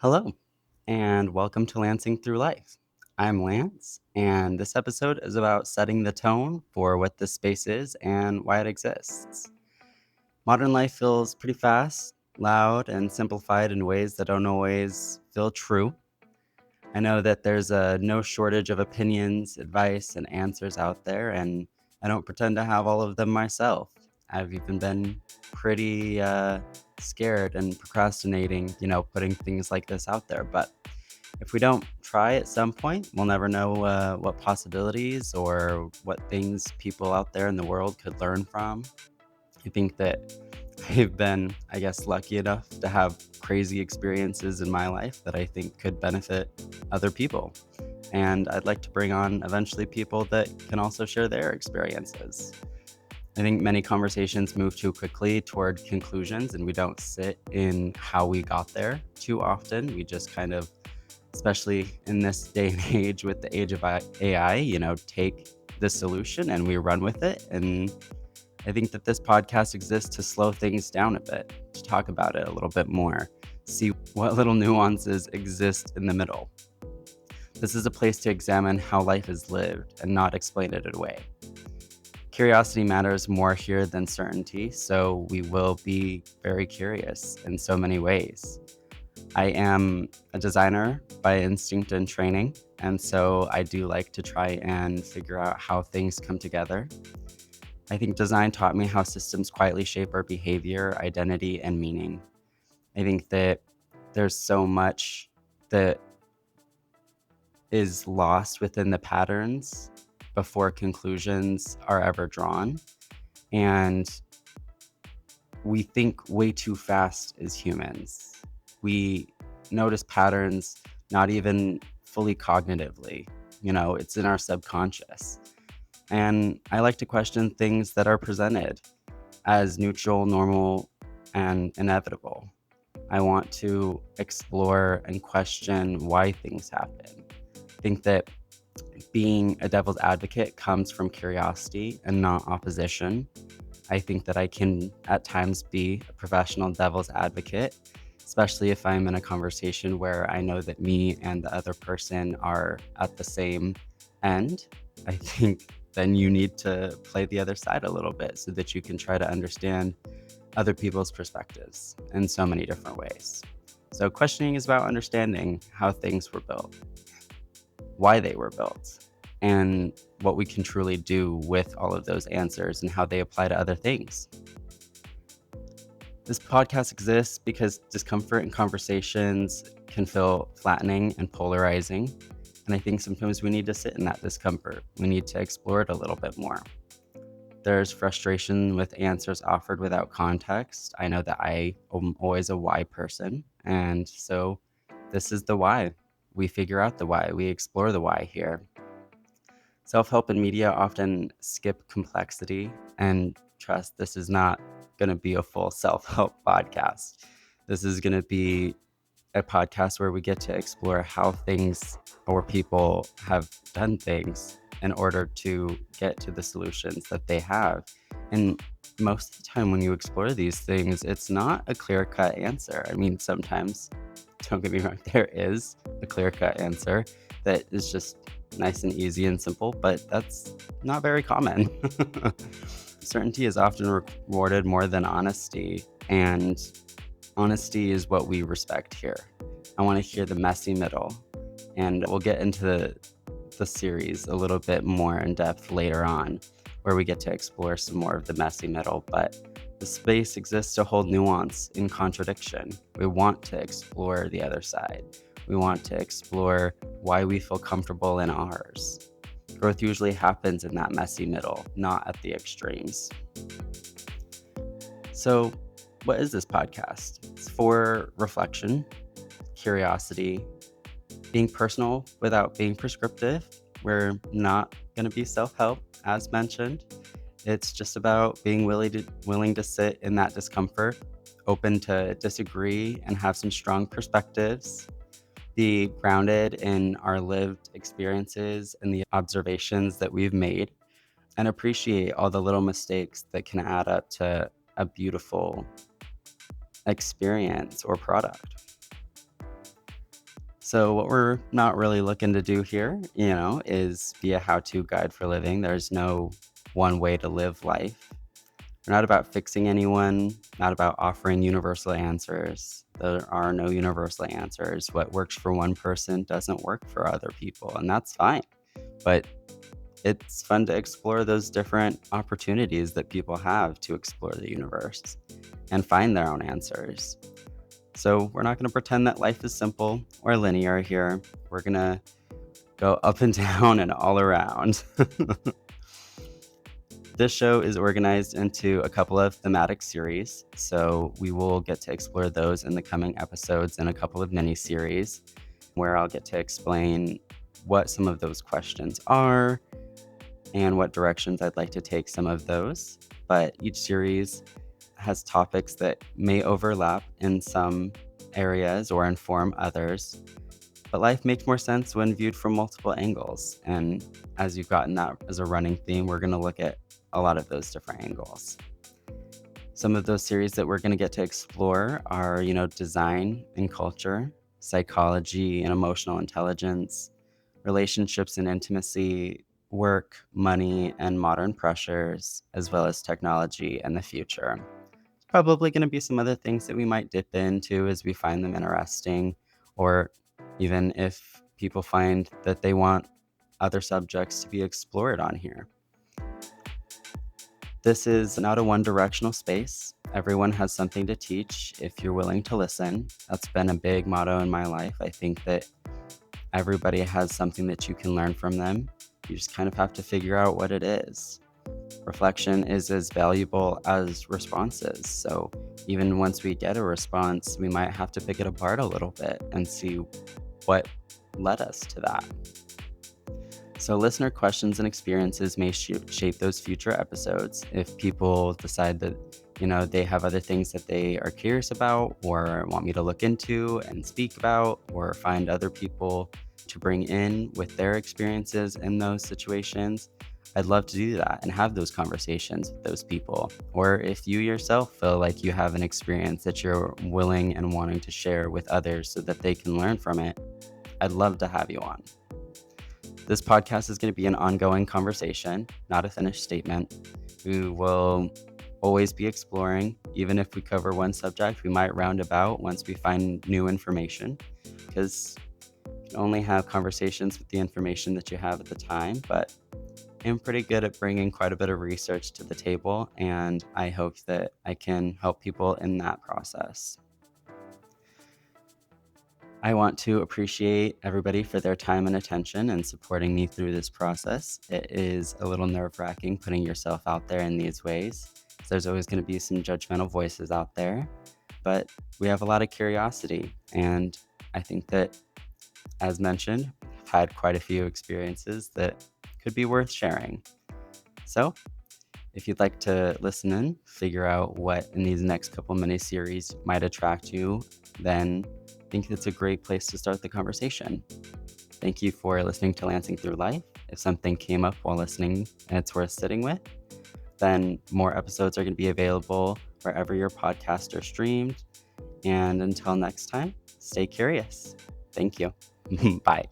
Hello, and welcome to Lancing Through Life. I'm Lance, and this episode is about setting the tone for what this space is and why it exists. Modern life feels pretty fast, loud, and simplified in ways that don't always feel true. I know that there's no shortage of opinions, advice, and answers out there, and I don't pretend to have all of them myself. I've even been pretty scared and procrastinating, putting things like this out there. But if we don't try at some point, we'll never know what possibilities or what things people out there in the world could learn from. I think that I've been, lucky enough to have crazy experiences in my life that I think could benefit other people. And I'd like to bring on eventually people that can also share their experiences. I think many conversations move too quickly toward conclusions, and we don't sit in how we got there too often. We just kind of, especially in this day and age with the age of AI, take the solution and we run with it. And I think that this podcast exists to slow things down a bit, to talk about it a little bit more, see what little nuances exist in the middle. This is a place to examine how life is lived and not explain it away. Curiosity matters more here than certainty, so we will be very curious in so many ways. I am a designer by instinct and training, and so I do like to try and figure out how things come together. I think design taught me how systems quietly shape our behavior, identity, and meaning. I think that there's so much that is lost within the patterns before conclusions are ever drawn. And we think way too fast as humans. We notice patterns not even fully cognitively. It's in our subconscious. And I like to question things that are presented as neutral, normal, and inevitable. I want to explore and question why things happen. I think that being a devil's advocate comes from curiosity and not opposition. I think that I can at times be a professional devil's advocate, especially if I'm in a conversation where I know that me and the other person are at the same end. I think then you need to play the other side a little bit so that you can try to understand other people's perspectives in so many different ways. So, questioning is about understanding how things were built, why they were built, and what we can truly do with all of those answers and how they apply to other things. This podcast exists because discomfort in conversations can feel flattening and polarizing. And I think sometimes we need to sit in that discomfort. We need to explore it a little bit more. There's frustration with answers offered without context. I know that I am always a why person. And so this is the why. We figure out the why, we explore the why here. Self help and media often skip complexity, and trust, this is not going to be a full self help podcast. This is going to be a podcast where we get to explore how things or people have done things in order to get to the solutions that they have. And most of the time, when you explore these things, it's not a clear cut answer. I mean, sometimes, don't get me wrong, there is a clear cut answer that is just nice and easy and simple, but that's not very common. Certainty is often rewarded more than honesty, and honesty is what we respect here. I want to hear the messy middle, and we'll get into the series a little bit more in depth later on, where we get to explore some more of the messy middle. But the space exists to hold nuance in contradiction. We want to explore the other side. We want to explore why we feel comfortable in ours. Growth usually happens in that messy middle, not at the extremes. So, what is this podcast? It's for reflection, curiosity, being personal without being prescriptive. We're not going to be self-help, as mentioned. It's just about being willing to sit in that discomfort, open to disagree and have some strong perspectives, be grounded in our lived experiences and the observations that we've made, and appreciate all the little mistakes that can add up to a beautiful experience or product. So, what we're not really looking to do here, is be a how to guide for living. There's no one way to live life. We're not about fixing anyone, not about offering universal answers. There are no universal answers. What works for one person doesn't work for other people, and that's fine. But it's fun to explore those different opportunities that people have to explore the universe and find their own answers. So, we're not going to pretend that life is simple or linear here. We're going to go up and down and all around. This show is organized into a couple of thematic series, so we will get to explore those in the coming episodes in a couple of mini series where I'll get to explain what some of those questions are and what directions I'd like to take some of those. But each series has topics that may overlap in some areas or inform others. But life makes more sense when viewed from multiple angles. And as you've gotten that as a running theme, we're going to look at a lot of those different angles. Some of those series that we're going to get to explore are, design and culture, psychology and emotional intelligence, relationships and intimacy, work, money, and modern pressures, as well as technology and the future. There's probably going to be some other things that we might dip into as we find them interesting, or even if people find that they want other subjects to be explored on here. This is not a one-directional space. Everyone has something to teach if you're willing to listen. That's been a big motto in my life. I think that everybody has something that you can learn from them. You just kind of have to figure out what it is. Reflection is as valuable as responses. So even once we get a response, we might have to pick it apart a little bit and see what led us to that. So listener questions and experiences may shape those future episodes. If people decide that, they have other things that they are curious about or want me to look into and speak about, or find other people to bring in with their experiences in those situations, I'd love to do that and have those conversations with those people. Or if you yourself feel like you have an experience that you're willing and wanting to share with others so that they can learn from it, I'd love to have you on. This podcast is going to be an ongoing conversation, not a finished statement. We will always be exploring. Even if we cover one subject, we might round about once we find new information, because you can only have conversations with the information that you have at the time. But I'm pretty good at bringing quite a bit of research to the table, and I hope that I can help people in that process. I want to appreciate everybody for their time and attention and supporting me through this process. It is a little nerve-wracking putting yourself out there in these ways. There's always going to be some judgmental voices out there, but we have a lot of curiosity. And I think that, as mentioned, I've had quite a few experiences that could be worth sharing. So if you'd like to listen in, figure out what in these next couple mini-series might attract you, then I think it's a great place to start the conversation. Thank you for listening to Lancing Through Life. If something came up while listening and it's worth sitting with, then more episodes are going to be available wherever your podcasts are streamed. And until next time, stay curious. Thank you. Bye.